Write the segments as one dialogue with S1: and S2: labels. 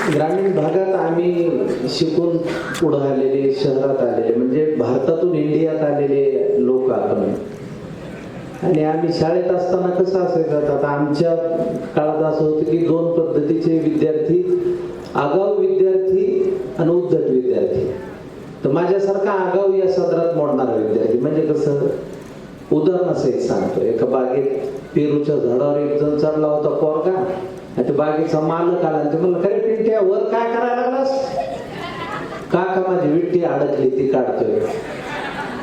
S1: ग्रामीण भागात आम्ही शिकून पुढे आलेले, शहरात आलेले, म्हणजे भारतातून इंडियात आलेले लोक आपण. आणि आम्ही शाळेत असताना कसं असायचं, आता आमच्या काळात असं होतं की दोन पद्धतीचे विद्यार्थी, आगाऊ विद्यार्थी आणि उद्धट विद्यार्थी. तर माझ्यासारखा आगाऊ या सदरात मोडणारा विद्यार्थी म्हणजे कसं, उदाहरणासहित सांगतो. एका बागेत पेरूच्या झाडावर एक जण चढला होता पोरगा, आणि त्या बागेचा मालक आला आणि ते म्हणलं, खरे पिंट्या वर काय करायला लागलास? काका माझी विट्टी अडकली ती काढतोय.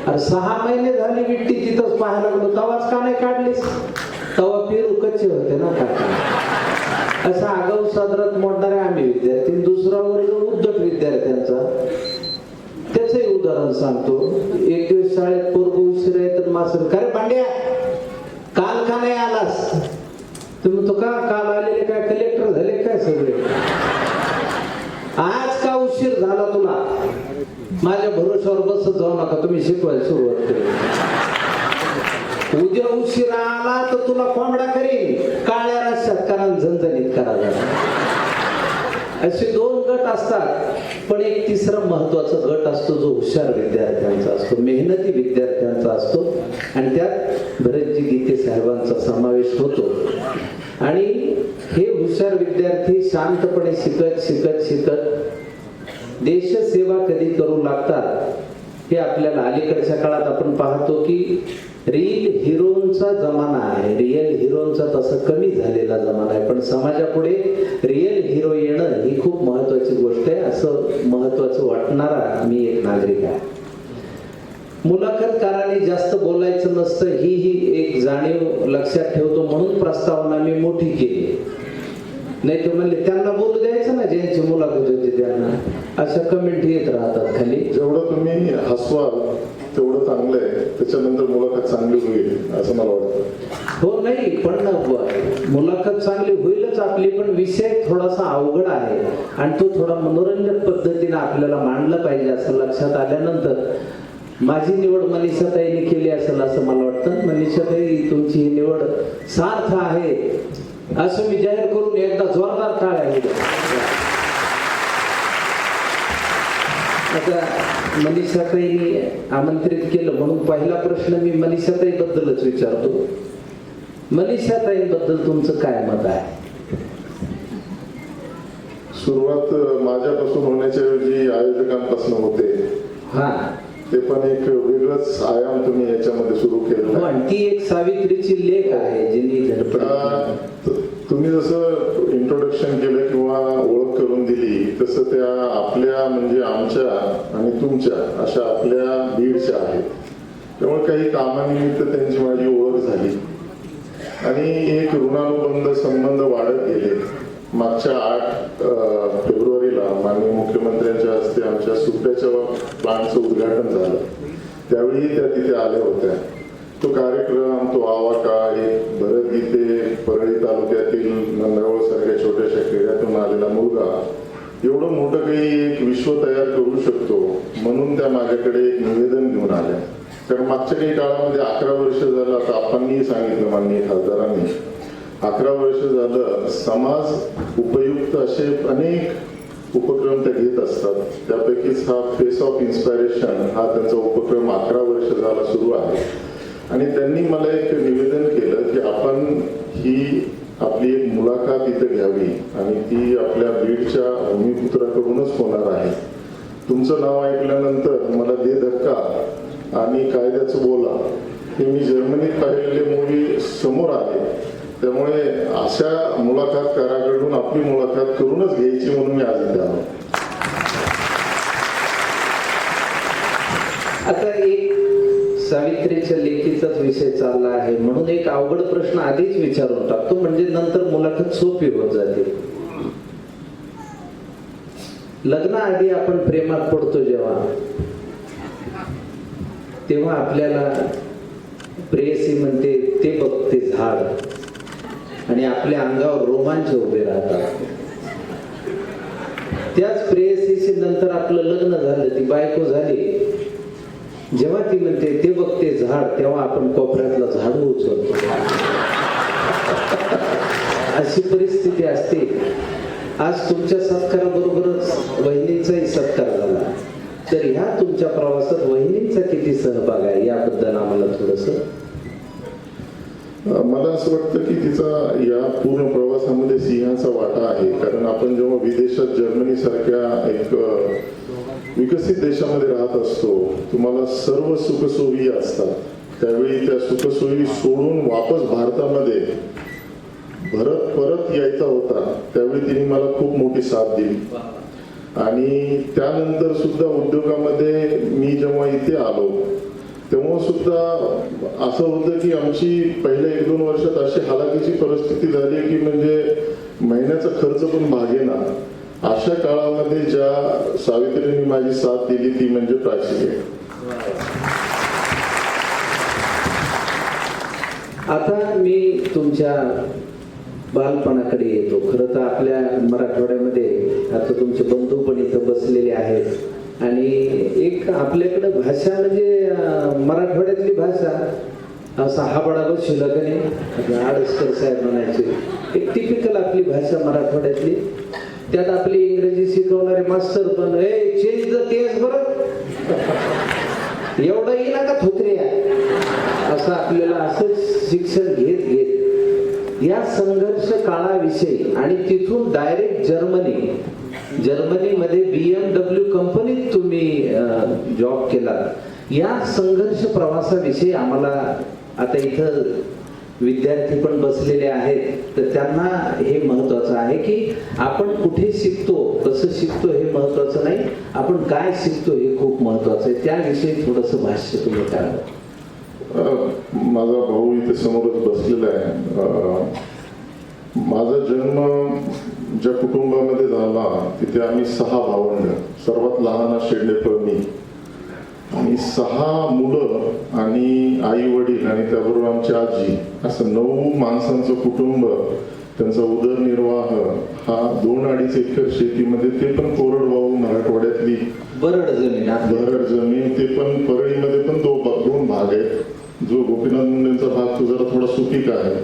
S1: अरे 6 महिने झाली विट्टी तिथंच पाहायला लागलो, तवाच का नाही काढलीस? तवा पेरू कच्चे होते ना काका. असा आगाऊ सदरात मोडणारे आम्ही विद्यार्थी. दुसरा वर्ग उद्धट विद्यार्थ्यांचा, त्याचंही उदाहरण सांगतो. एक दिवस शाळेत पोरग उशीर आहे तर मास्तर, खरे पांड्या काल का नाही आलास? तुम्ही तो का काल आलेले काय कलेक्टर झाले काय सगळे? आज का उशीर झाला तुला? माझ्या भरोश्यावर बसत जाऊ नका, तुम्ही शिकवायला सुरुवात करेल. उद्या उशिरा आला तर तुला कोंबडा करीन, काळ्या रस्त्यात करा, झणझणीत करा. असे 2 गट असतात. पण एक तिसरा महत्वाचा गट असतो जो हुशार विद्यार्थ्यांचा असतो, मेहनती विद्यार्थ्यांचा असतो. आणि त्यात भरतजी गीते साहेबांचा समावेश होतो. आणि हे हुशार विद्यार्थी शांतपणे शिकत शिकत शिकत देशसेवा कधी करू लागतात, हे आपल्याला अलीकडच्या काळात आपण पाहतो की रिअल हिरोंचा जमाना आहे. रिअल हिरोंचा तसा कमी झालेला जमाना आहे. पण समाजापुढे रिअल हिरो येणं ही खूप महत्वाची गोष्ट आहे, असं महत्वाचं वाटणारा मी एक नागरिक आहे. मुलाखतकाराने जास्त बोलायचं नसतं ही एक जाणीव लक्षात ठेवतो, म्हणून प्रस्तावना मी मोठी केली. नाही तर म्हणले त्यांना बोलू द्यायचं ना, ज्यांची मुलाखत होती त्यांना. अशा कमेंट येत राहतात खाली.
S2: जेवढं तुम्ही हसवाल तेवढं चांगलं आहे, त्याच्यानंतर मुलाखत चांगली होईल असं मला वाटतं.
S1: हो, नाही पण मुलाखत चांगली होईलच आपली, पण विषय थोडासा अवघड आहे आणि तो थोडा मनोरंजक पद्धतीने आपल्याला मांडला पाहिजे असं लक्षात आल्यानंतर माझी निवड मनीषाताईने केली असेल असं मला वाटतं. मनीषाताई, तुमची ही निवड सार्थ आहे असं मी जाहीर करून एकदा जोरदार टाळ्या होईल. आता मनीषाताईंनी आमंत्रित केलं म्हणून पहिला प्रश्न मी मनीषाताई बद्दलच विचारतो. मनीषाताईंबद्दल तुमचं काय मत आहे?
S2: सुरुवात माझ्यापासून होण्याच्या ऐवजी आयोजकांपासून होते.
S1: हा,
S2: ते पण एक वेगळंच आयाम तुम्ही याच्यामध्ये सुरू केलं.
S1: पण ती एक सावित्रीची लेख आहे जिनी धडपड.
S2: तुम्ही जसं इंट्रोडक्शन केलं किंवा ओळख करून दिली तसं त्या आपल्या म्हणजे आमच्या आणि तुमच्या अशा आपल्या बीडच्या आहेत. त्यामुळे काही कामानिमित्त त्यांची माझी ओळख झाली आणि एक ऋणानुबंध संबंध वाढत गेले. मागच्या 8 फेब्रुवारीला माननीय मुख्यमंत्र्यांच्या हस्ते आमच्या सुप्याच्या प्लांटचं उद्घाटन झालं. त्यावेळी त्या तिथे आल्या होत्या. तो कार्यक्रम, तो आवाका, एक भरत गीते परळी तालुक्यातील नंदगाव सारख्या छोट्याशा खेड्यातून आलेला मुलगा एवढं मोठं काही एक विश्व तयार करू शकतो म्हणून त्या माझ्याकडे एक निवेदन घेऊन आल्या. कारण मागच्या काही काळामध्ये 11 वर्ष झालं, आता आपणही सांगितलं माननीय खासदारांनी, 11 वर्ष झालं समाज उपयुक्त असे अनेक उपक्रम त्या घेत असतात. त्यापैकीच हा फेस ऑफ इन्स्पायरेशन हा त्यांचा उपक्रम 11 वर्ष झाला सुरू आहे. आणि त्यांनी मला एक निवेदन केलं की आपण ही आपली एक मुलाखत इथे घ्यावी आणि ती आपल्या बीडच्या भूमिपुत्राकडूनच होणार आहे. तुमचं नाव ऐकल्यानंतर मला दे धक्का आणि कायद्याचं बोला हे मी जर्मनीत पाहिलेले मूवी समोर आले. त्यामुळे अशा मुलाखतकाराकडून आपली मुलाखत करूनच घ्यायची म्हणून मी आज इथे आलो.
S1: आता एक सावित्रीच्या लेखीचाच विषय चालला आहे म्हणून एक अवघड प्रश्न आधीच विचारून टाकतो, म्हणजे नंतर मुलाखत सोपी होत जाते. लग्नाआधी आपण प्रेमात पडतो जेव्हा, तेव्हा आपल्याला प्रेयसी म्हणते ते बघते झाड आणि आपल्या अंगावर रोमांच उभे राहतात. त्याच प्रेयसीशी नंतर आपलं लग्न झालं, ती बायको झाली, जेव्हा ती म्हणते ते बघते झाड, तेव्हा आपण कोपऱ्यातला झाडू उचलतो. अशी परिस्थिती असते. आज तुमच्या सत्काराबरोबरच वहिनींचाही सत्कार झाला, तर ह्या तुमच्या प्रवासात वहिनींचा किती सहभाग आहे याबद्दल आम्हाला थोडस.
S2: मला असं वाटतं की तिचा या पूर्ण प्रवासामध्ये सिंहाचा वाटा आहे. कारण आपण जेव्हा विदेशात जर्मनी सारख्या एक विकसित देशामध्ये राहत असतो, तुम्हाला सर्व सुखसोयी असतात. त्यावेळी त्या सुखसोयी सोडून वापस भारतामध्ये परत यायचा होता, त्यावेळी तिने मला खूप मोठी साथ दिली. आणि त्यानंतर सुद्धा उद्योगामध्ये मी जेव्हा इथे आलो तेव्हा सुद्धा असं होतं की आमची पहिल्या 1-2 वर्षात अशी हालाकीची परिस्थिती झाली की म्हणजे महिन्याचा खर्च पण भागेना. अशा काळामध्ये ज्या सावित्रीने माझी साथ दिली ती म्हणजे प्राची.
S1: आता मी तुमच्या बालपणाकडे येतो. खरं तर आपल्या मराठवाड्यामध्ये आता तुमचे बंधू पण इथं बसलेले आहेत आणि एक आपल्याकडे भाषा म्हणजे मराठवाड्यातली भाषा असा हा बडा बसला का नाही, आडसकर साहेब म्हणायचे, एक टिपिकल आपली भाषा मराठवाड्यातली. त्यात आपली इंग्रजी शिकवणारे मास्टर पण चेंज द केस बरं एवढं येईना का थोत्रे असं आपल्याला असंच शिक्षण घेत घेत या संघर्ष काळाविषयी आणि तिथून डायरेक्ट जर्मनीमध्ये BMW कंपनीत तुम्ही जॉब केला, या संघर्ष प्रवासाविषयी आम्हाला आता इथं विद्यार्थी पण बसलेले आहेत, तर त्यांना हे महत्वाचं आहे की आपण कुठे शिकतो, कसं शिकतो हे महत्वाचं नाही, आपण काय शिकतो हे खूप महत्वाचं आहे. त्याविषयी थोडंसं भाष्य तुम्ही करा.
S2: माझा भाऊ इथे समोरच बसलेला आहे. माझा जन्म ज्या कुटुंबामध्ये झाला तिथे आम्ही 6 भावंड, सर्वात लहान शेंडेफळ मी, आणि 6 मुलं आणि आई वडील आणि त्याबरोबर आमची आजी, असं 9 माणसांचं कुटुंब. त्यांचा उदरनिर्वाह हा 2-2.5 एकर शेतीमध्ये, ते पण कोरडवाहू मराठवाड्यातली भरड जमीन, ते पण परळीमध्ये पण 2 भाग आहेत. जो गोपीनाथ मुंडेंचा भाग तो जरा थोडा सुपीक आहे,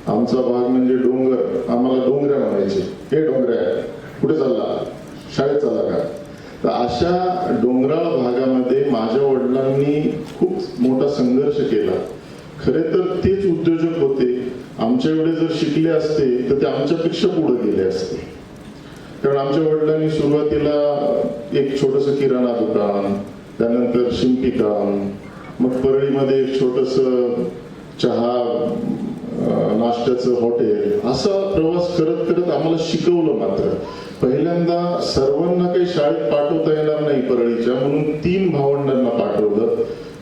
S2: आमचा भाग म्हणजे डोंगर. आम्हाला डोंगऱ्या म्हणायचे. हे डोंगऱ्या कुठे चालला, शाळेत चालला का. तर अशा डोंगराळ भागामध्ये माझ्या वडिलांनी खूप मोठा संघर्ष केला. खरे तर तेच उद्योजक होते. आमच्या वेळी जर शिकले असते तर ते आमच्यापेक्षा पुढे गेले असते. कारण आमच्या वडिलांनी सुरुवातीला एक छोटस किराणा दुकान, त्यानंतर शिंपी काम, मग परळीमध्ये एक छोटस चहा नाश्त्याचं हॉटेल, असा प्रवास करत करत आम्हाला शिकवलं. मात्र पहिल्यांदा सर्वांना काही शाळेत पाठवता येणार नाही परळीच्या, म्हणून 3 भावंडांना पाठवलं.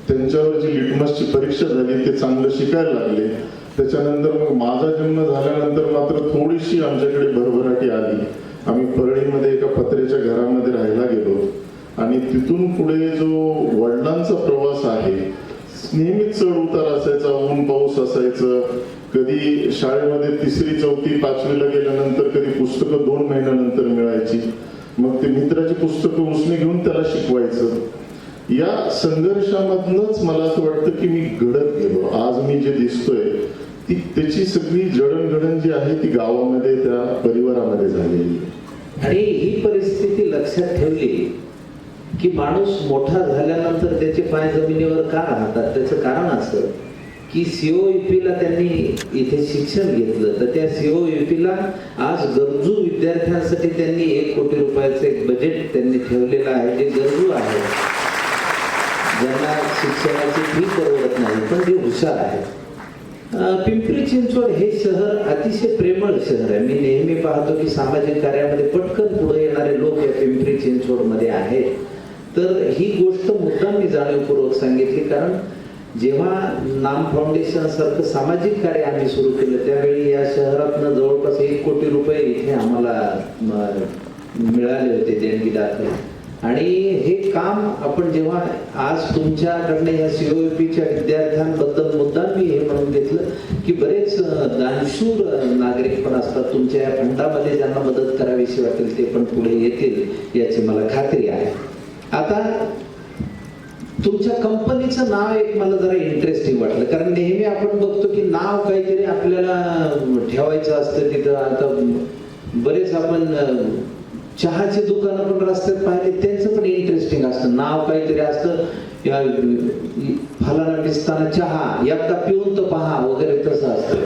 S2: त्यांच्यावर जी लिटमसची परीक्षा झाली ते चांगलं शिकायला लागले. त्याच्यानंतर मग माझा जन्म झाल्यानंतर मात्र थोडीशी आमच्याकडे भरभराटी आली. आम्ही परळीमध्ये एका पत्र्याच्या घरामध्ये राहायला गेलो आणि तिथून पुढे जो वडिलांचा प्रवास आहे, नेहमीच चढ उतार असायचा, ऊन पाऊस असायचं. कधी शाळेमध्ये 3री 4थी 5वीला गेल्यानंतर कधी पुस्तकं 2 महिन्यानंतर मिळायची. मग ते मित्राची पुस्तकं उसने घेऊन त्याला शिकवायचं. या संघर्षामधनच मला असं वाटतं की मी घडत गेलो. आज मी जे दिसतोय त्याची सगळी जडणघडण जी आहे ती गावामध्ये, त्या परिवारामध्ये झालेली.
S1: आणि ही परिस्थिती लक्षात ठेवली की माणूस मोठा झाल्यानंतर त्याचे पाय जमिनीवर का राहतात, त्याचं कारण असं की COEP ला त्यांनी इथे शिक्षण घेतलं, तर त्या COEP ला आज गरजू विद्यार्थ्यांसाठी त्यांनी 1 कोटी रुपयाचं एक बजेट त्यांनी ठेवलेलं आहे, जे गरजू आहे, ज्यांना शिक्षणाची फी परवडत नाही पण ते हुशार आहेत. पिंपरी चिंचवड हे शहर अतिशय प्रेमळ शहर आहे. मी नेहमी पाहतो की सामाजिक कार्यामध्ये पटकन पुढे येणारे लोक या पिंपरी चिंचवड मध्ये आहेत. तर ही गोष्ट मुद्दाम मी जाणीवपूर्वक सांगितली, कारण जेव्हा नाम फाउंडेशन सारखं सामाजिक कार्य आम्ही सुरू केलं त्यावेळी या शहरातनं जवळपास 1 कोटी रुपये इथे आम्हाला मिळाले होते देणगी दाखल. आणि हे काम आपण जेव्हा आज तुमच्याकडनं या COEPच्या विद्यार्थ्यांबद्दल मुद्दाम मी हे म्हणून घेतलं की बरेच दानशूर नागरिक पण असतात तुमच्या या फंडामध्ये, ज्यांना मदत करावीशी वाटेल ते पण पुढे येतील याची मला खात्री आहे. आता तुमच्या कंपनीचं नाव एक मला जरा इंटरेस्टिंग वाटलं, कारण नेहमी आपण बघतो की नाव काहीतरी आपल्याला ठेवायचं असतं तिथं. आता बरेच आपण चहाचे दुकानं पण रस्त्यात पाहिले, त्यांचं पण इंटरेस्टिंग असतं, नाव काहीतरी असतं, या फलाना दिसताना चहा एकदा पिऊन तर पहा वगैरे तसं असतं.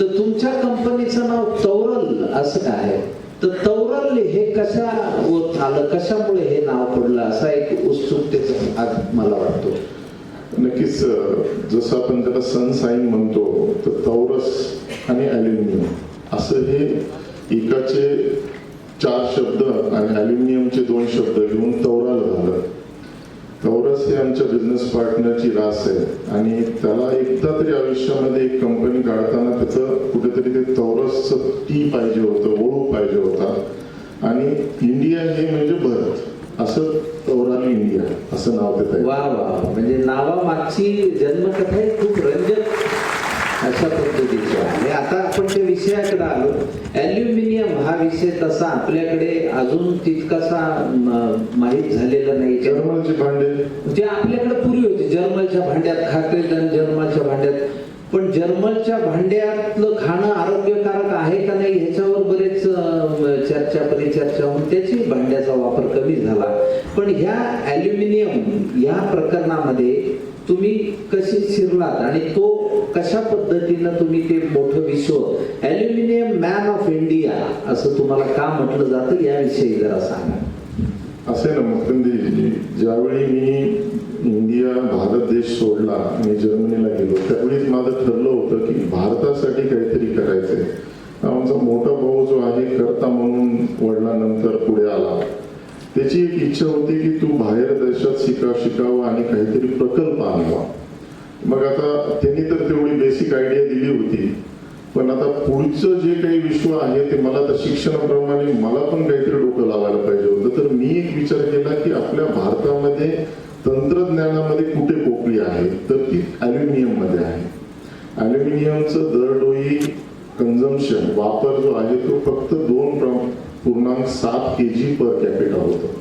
S1: तर तुमच्या कंपनीचं नाव तौरल असं काय आहे? तर तौरल हे कशा आलं, कशामुळे हे नाव पडलं, असा एक उत्सुकतेचा आज मला वाटतो.
S2: नक्कीच, जसं आपण त्याला सनसाईन म्हणतो, तर तौरस आणि ॲल्युमिनियम असं हे एकाचे 4 शब्द आणि ॲल्युमिनियमचे 2 शब्द घेऊन तौराल झालं. तौरस हे आमच्या बिझनेस पार्टनरची रास आहे आणि त्याला एकदा तरी आयुष्यामध्ये एक कंपनी काढताना त्याचं कुठेतरी ते तौरसचं टी पाहिजे होतं, ओळख पाहिजे होता. आणि इंडिया हे म्हणजे भरत, असं तौराल इंडिया असं नाव देत आहे.
S1: वा वा, म्हणजे नावामागची जन्मकथा ही खूप रंजक अशा पद्धतीची आहे. आता आपण त्या विषयाकडे आलो. ॲल्युमिनियम हा विषय तसा आपल्याकडे अजून तितकासा माहीत झालेला नाही.
S2: जर्मनचे भांडे
S1: जे आपल्याकडे पूर्वी होते, जर्मलच्या भांड्यात खाते, जर्मलच्या भांड्यात, पण जर्मलच्या भांड्यातलं खाणं आरोग्यकारक आहे का नाही ह्याच्यावर बरेच परिचर्चा होऊन त्याची भांड्याचा वापर कमी झाला. पण ह्या ॲल्युमिनियम या प्रकरणामध्ये तुम्ही कशी शिरलात आणि तो कशा पद्धतीनं तुम्ही ते मोठं विश्व, ॲल्युमिनियम मॅन ऑफ इंडिया असं तुम्हाला का म्हटलं जातं, याविषयी जरा सांगा.
S2: असे ना मुकुंदजी, ज्यावेळी मी भारत देश सोडला आणि जर्मनीला गेलो, त्यावेळीच माझं ठरलं होतं की भारतासाठी काहीतरी करायचंय. आमचा मोठा भाऊ जो आहे करता म्हणून वडिलांनंतर पुढे आला, त्याची एक इच्छा होती की तू बाहेर देशात शिकावं आणि काहीतरी प्रकल्प आणावा. मग आता त्यांनी तर तेवढी बेसिक आयडिया दिली होती, पण आता पुढचं जे काही विश्व आहे ते मला तर शिक्षणाप्रमाणे मला पण काहीतरी डोकं लावायला पाहिजे होतं. तर मी एक विचार केला की आपल्या भारतामध्ये तंत्रज्ञानामध्ये कुठे पोकळी आहे, तर ती ॲल्युमिनियम मध्ये आहे. ॲल्युमिनियमचं दरडोई कन्झम्पशन, वापर जो आहे तो फक्त 2.7 kg पर कॅपिटा होतं,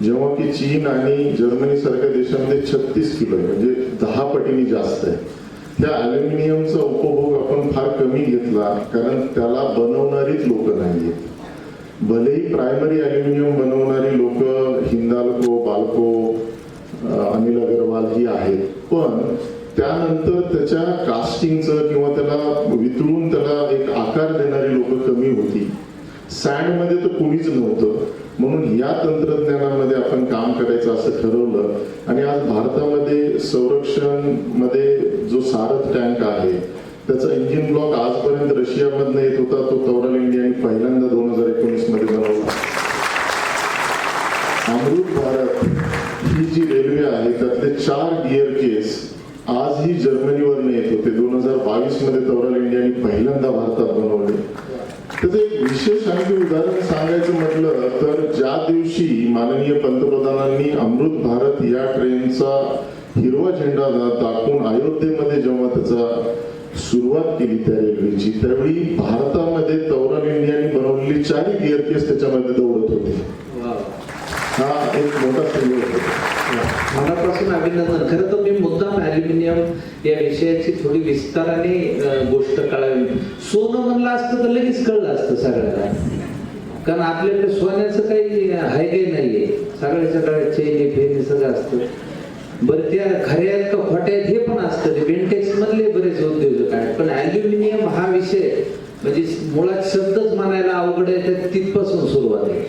S2: जेव्हा की चीन आणि जर्मनी सारख्या देशांमध्ये 36 किलो आहे, म्हणजे 10 पटीने जास्त आहे. त्या ॲल्युमिनियमचा उपभोग आपण फार कमी घेतला, कारण त्याला बनवणारीच लोक नाही. भलेही प्रायमरी ॲल्युमिनियम बनवणारी लोक हिंदाल्को, बाल्को, अनिल अगरवाल ही आहेत, पण त्यानंतर त्याच्या कास्टिंगचं किंवा त्याला वितळून त्याला एक आकार देणारी लोक कमी होती. सँडमध्ये तर कुणीच नव्हतं. म्हणून या तंत्रज्ञानामध्ये आपण काम करायचं असं ठरवलं आणि आज भारतामध्ये संरक्षण मध्ये जो सारथ टँक आहे त्याचा इंजिन ब्लॉक आजपर्यंत रशियामधनं येत होता, तो तौराल इंडियाने पहिल्यांदा 2019 मध्ये बनवला. अमृत भारत ही जी रेल्वे आहे त्यातले 4 गिअर केस आजही जर्मनीवरनं येत होते. 2022 मध्ये तौराल इंडियाने पहिल्यांदा भारतात बनवले. त्याचं एक विशेष आणखी उदाहरण सांगायचं म्हटलं तर ज्या दिवशी माननीय पंतप्रधानांनी अमृत भारत या ट्रेनचा हिरवा झेंडा दाखवून अयोध्येमध्ये जेव्हा त्याचा सुरुवात केली त्या रेल्वेची, त्यावेळी भारतामध्ये तौराल इंडियाने बनवलेली 4 गिअर केस त्याच्यामध्ये दौडत होते. हा एक मोठा संयोग होता.
S1: मनापासून अभिनंदन. खरं तर मी मुद्दाम ॲल्युमिनियम या विषयाची थोडी विस्ताराने गोष्ट कळावी. सोनं म्हणलं असतं तर लगेच कळलं असतं सगळ्याला, कारण आपल्याकडे सोन्याचं काही आहे काही नाहीये, सगळ्या चेनी फेनी सगळं असतं. बरं त्या खऱ्या आहेत का खोट्या आहेत हे पण असतं, ते बेंटेक्स मधले बरेच उद्योजक आहेत. पण ॲल्युमिनियम हा विषय म्हणजे मुळात शब्दच म्हणायला अवघड आहे, तिथपासून सुरुवात आहे.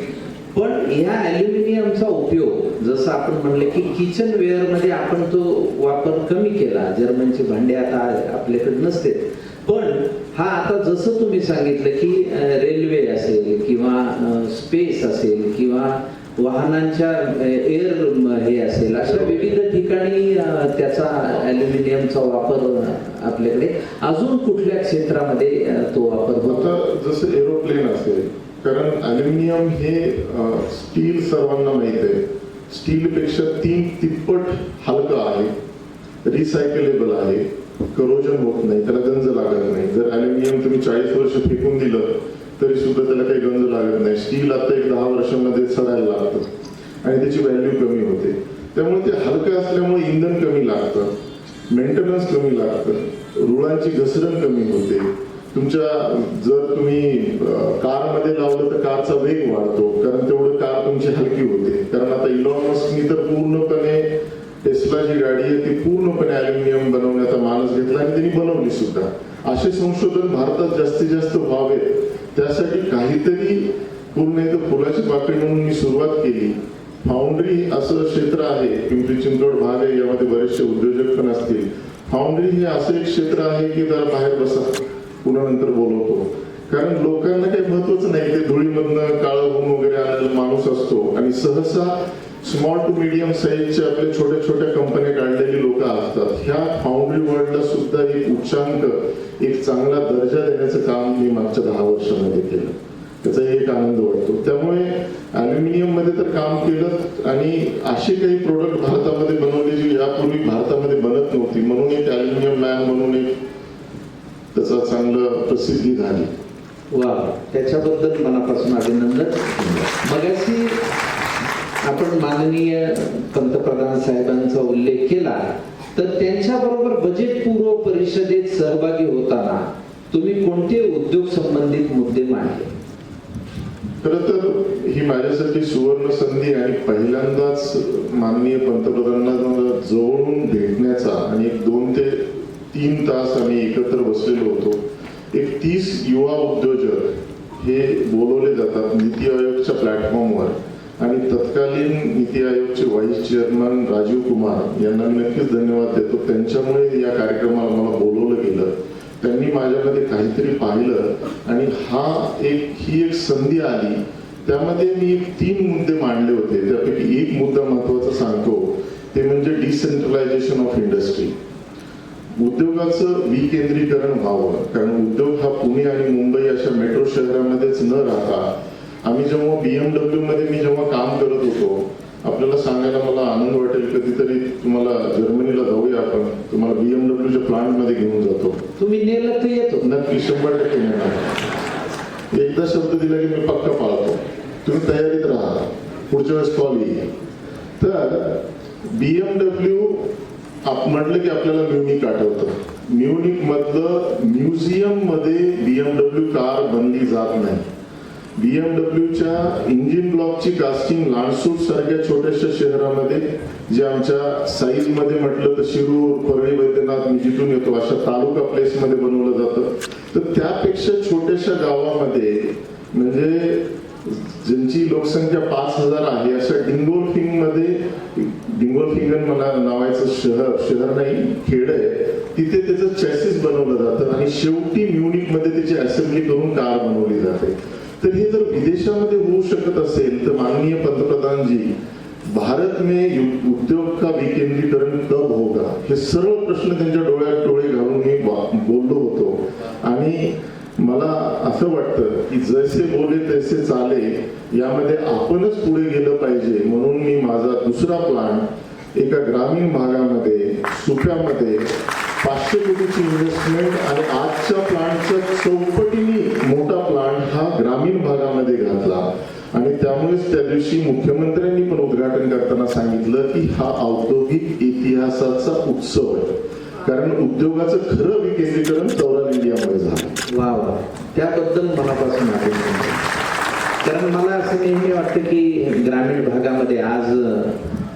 S1: पण या ॲल्युमिनियमचा उपयोग जसं आपण म्हणले की किचन वेअर मध्ये आपण तो वापर कमी केला. जर्मनची भांडे आता आपल्याकडे नसते, पण हा आता जसं तुम्ही सांगितलं की रेल्वे असेल किंवा स्पेस असेल किंवा वाहनांच्या एअर हे असेल, अशा विविध ठिकाणी त्याचा ॲल्युमिनियमचा वापर आपल्याकडे अजून कुठल्या क्षेत्रामध्ये तो वापर होतो?
S2: जसं एरोप्लेन असेल, कारण ॲल्युमिनियम हे स्टील सर्वांना माहित आहे, स्टील पेक्षा 3 तिप्पट हलकं आहे, रिसायकलेबल आहे, करोजन होत नाही, त्याला गंज लागत नाही. जर ॲल्युमिनियम तुम्ही 40 वर्ष फेकून दिलं तरी सुद्धा त्याला काही गंज लागत नाही. स्टील आता एक 10 वर्षांमध्ये सडायला लागतं आणि त्याची व्हॅल्यू कमी होते. त्यामुळे ते हलकं असल्यामुळे इंधन कमी लागतं, मेंटेनन्स कमी लागतं, रुळांची घसरण कमी होते. तुमच्या जर तुम्ही कारमध्ये लावलं तर कारचा वेग वाढतो, कारण तेवढं कार तुमची हलकी होते. कारण आता इलॉन मस्कनी तर पूर्णपणे टेस्ला जी गाडी आहे ती पूर्णपणे अल्युमिनियम बनवण्याचा मानस घेतला आणि त्यांनी बनवली सुद्धा. असे संशोधन भारतात जास्तीत जास्त व्हावेत, त्यासाठी काहीतरी पूर्ण एक फुलाची पाकळी म्हणून मी सुरुवात केली. फाउंड्री असं क्षेत्र आहे, पिंपरी चिंचवड भाग आहे, यामध्ये बरेचसे उद्योजक पण असतील. फाउंड्री हे असं एक क्षेत्र आहे की जरा बाहेर बसा, पुन्हा नंतर बोलवतो. कारण लोकांना काही महत्वच नाही, ते धुळीमधनं काळं होऊन वगैरे आलेला माणूस असतो आणि सहसा स्मॉल टू मीडियम साईजचे आपले छोट्या छोट्या कंपन्या काढलेली लोक असतात. ह्या फाउंड्री वर्ल्डला सुद्धा एक उच्चांक, एक चांगला दर्जा देण्याचं काम मी मागच्या 10 वर्षांमध्ये केलं. त्याचा एक आनंद वाटतो. त्यामुळे अल्युमिनियम मध्ये तर काम केलं आणि अशी काही प्रोडक्ट भारतामध्ये बनवली जी यापूर्वी भारतामध्ये बनत नव्हती, म्हणून एक अल्युमिनियम मॅन म्हणून एक त्याचा चांगलं प्रसिद्धी झाली.
S1: वा, त्याच्याबद्दल मनापासून अभिनंदन. मगाशी आपण माननीय पंतप्रधान साहेबांचा उल्लेख केला, तर त्यांच्याबरोबर बजेट पूर्व परिषदेत सहभागी होताना तुम्ही कोणते उद्योग संबंधित मुद्दे मांडले?
S2: खरं तर ही माझ्यासाठी सुवर्ण संधी आणि पहिल्यांदाच माननीय पंतप्रधानांना जवळून भेटण्याचा आणि एक 2 ते 3 तास आम्ही एकत्र बसलेलो होतो. एक 30 युवा उद्योजक हे बोलवले जातात नीती आयोगच्या प्लॅटफॉर्मवर आणि तत्कालीन नीती आयोगचे व्हाईस चेअरमन राजीव कुमार यांना मी नक्कीच धन्यवाद देतो. त्यांच्यामुळे या कार्यक्रमाला मला बोलवलं गेलं. त्यांनी माझ्यामध्ये काहीतरी पाहिलं आणि ही एक संधी आली. त्यामध्ये मी 3 मुद्दे मांडले होते. त्यापैकी एक मुद्दा महत्वाचा सांगतो, ते म्हणजे डिसेंट्रलायझेशन ऑफ इंडस्ट्री. उद्योगाचं विकेंद्रीकरण व्हावं, कारण उद्योग हा पुणे आणि मुंबई अशा मेट्रो शहरामध्येच न राहता, आम्ही जेव्हा BMW मध्ये मी जेव्हा काम करत होतो, आपल्याला सांगायला मला आनंद वाटेल, कधीतरी तुम्हाला जर्मनीला जाऊया, आपण तुम्हाला BMWच्या प्लांट मध्ये घेऊन जातो.
S1: तुम्ही नेलं तर येतो
S2: नक्की, 100% नेणार. एकदा शब्द दिला की मी पक्का पाळतो. तुम्ही तयारीत राहा, पुढच्या वेळेस कॉल येईल. तर BMW म्हटलं की आपल्याला म्युनिक आठवतं. म्युनिक मधलं म्युझियम मध्ये BMW कार बनली जात नाही. BMWच्या इंजिन ब्लॉकची कास्टिंग लांडसूट सारख्या छोट्याशा शहरामध्ये, जे आमच्या साईज मध्ये म्हटलं तर शिरूर, परळी वैद्यनाथ, मी जिथून येतो अशा तालुका प्लेस मध्ये बनवलं जातं. तर त्यापेक्षा छोट्याशा गावामध्ये, म्हणजे ज्यांची लोकसंख्या 5000 आहे अशा डिंगोलफिंग मध्ये, डिंगोलफिंगन मला नावाचं शहर नाही, खेड आहे, तिथे त्याचं चॅसिस बनवलं जातं आणि शेवटी म्युनिक मध्ये त्याची असेंब्ली करून कार बनवली जाते. तर हे जर विदेशामध्ये होऊ शकत असेल तर माननीय पंतप्रधान जी, भारत में उद्योग का विकेंद्रीकरण कब होगा, हे सरळ प्रश्न त्यांच्या डोळ्यात डोळे घालून मी बोललो होतो. आणि मला असं वाटतं की जैसे बोले तैसे चाले, यामध्ये आपणच पुढे गेलं पाहिजे. म्हणून मी माझा दुसरा प्लांट एका ग्रामीण भागामध्ये, सुप्यामध्ये 500 कोटीची इन्व्हेस्टमेंट आणि आजच्या प्लांटच्या चौपटीने मोठा प्लांट हा ग्रामीण भागामध्ये घातला. आणि त्यामुळेच त्या दिवशी मुख्यमंत्र्यांनी पण उद्घाटन करताना सांगितलं की हा औद्योगिक इतिहासाचा उत्सव आहे, कारण उद्योगाचं खरं विकेंद्रीकरण सौरान इंडियामध्ये झालं.
S1: वा वा, त्याबद्दल मनापासून अभिनंदन. कारण मला असं नेहमी वाटतं की ग्रामीण भागामध्ये आज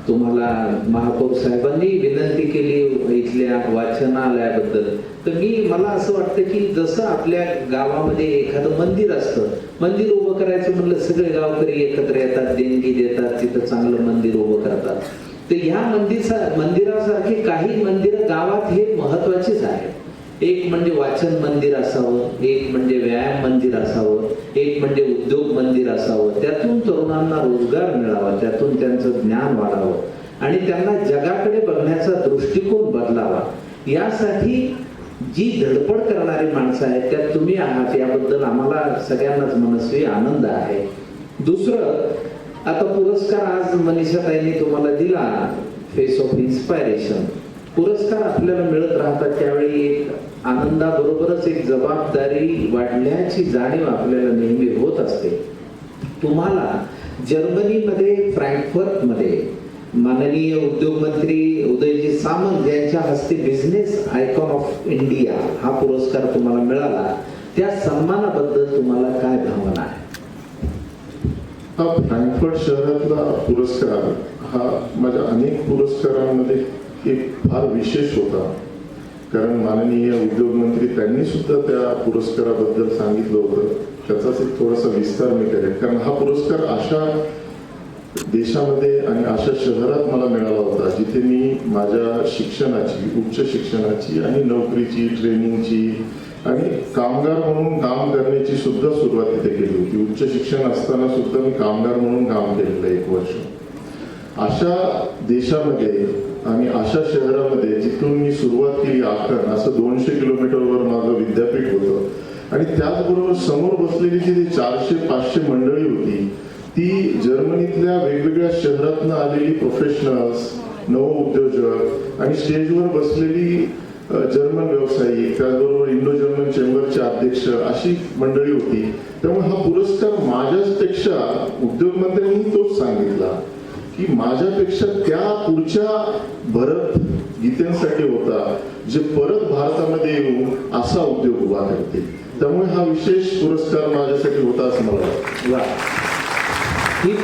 S1: तुम्हाला महापौर साहेबांनी विनंती केली इथल्या वाचनालयाबद्दल, तर मला असं वाटतं की जसं आपल्या गावामध्ये एखादं मंदिर असतं, मंदिर उभं करायचं म्हणलं सगळे गावकरी एकत्र येतात, देणगी देतात, तिथं चांगलं मंदिर उभं करतात. तर ह्या मंदिरासारखे काही मंदिर गावात हे महत्वाचीच आहे. एक म्हणजे वाचन मंदिर असावं, एक म्हणजे व्यायाम मंदिर असावं, एक म्हणजे उद्योग मंदिर असावं. त्यातून तरुणांना रोजगार मिळावा, त्यातून त्यांचं ज्ञान वाढावं आणि त्यांना जगाकडे बघण्याचा दृष्टिकोन बदलावा. यासाठी जी धडपड करणारी माणसं आहेत त्यात तुम्ही आहात, याबद्दल आम्हाला सगळ्यांनाच मनस्वी आनंद आहे. दुसरं, आता पुरस्कार आज मनीषाताईंनी तुम्हाला दिला, फेस ऑफ इन्स्पायरेशन. पुरस्कार आपल्याला मिळत राहतात, त्यावेळी एक आनंदाबरोबरच एक जबाबदारी वाढल्याची जाणीव आपल्याला नेहमी होत असते. तुम्हाला जर्मनीमध्ये फ्रँकफर्ट मध्ये माननीय उद्योग मंत्री उदयजी सामंत यांच्या हस्ते बिझनेस आयकॉन ऑफ इंडिया हा पुरस्कार तुम्हाला मिळाला. त्या सन्मानाबद्दल तुम्हाला काय भावना आहे?
S2: हा फ्रँकफर्ट शहरातला पुरस्कार हा माझ्या अनेक पुरस्कारांमध्ये एक फार विशेष होता. कारण माननीय उद्योग मंत्री त्यांनी सुद्धा त्या पुरस्काराबद्दल सांगितलं होतं. त्याचाच एक थोडासा विस्तार मी करेन. कारण हा पुरस्कार अशा देशामध्ये आणि अशा शहरात मला मिळाला होता जिथे मी माझ्या शिक्षणाची, उच्च शिक्षणाची आणि नोकरीची, ट्रेनिंगची आणि कामगार म्हणून काम करण्याची सुद्धा सुरुवात तिथे केली होती. उच्च शिक्षण असताना सुद्धा मी कामगार म्हणून काम केलेलं 1 वर्ष. अशा देशामध्ये आणि अशा शहरामध्ये जिथून मी सुरुवात केली आखण, असं 200 किलोमीटरवर माझं विद्यापीठ होतं आणि त्याचबरोबर समोर बसलेली जी 400-500 मंडळी होती ती जर्मनीतल्या वेगवेगळ्या शहरातनं आलेली प्रोफेशनल्स, नवउद्योजक आणि स्टेजवर बसलेली जर्मन व्यावसायिक, त्याचबरोबर इंडो जर्मन चेंबरचे अध्यक्ष अशी मंडळी होती. त्यामुळे हा पुरस्कार माझ्यापेक्षा उद्योगमंत्र्यांनी तोच सांगितला की माझ्यापेक्षा त्या पुढच्या भरत गीतेंसाठी होता जे परत भारतामध्ये येऊन असा उद्योग उभा करतील. त्यामुळे हा विशेष पुरस्कार माझ्यासाठी होता असं मला वाटतं.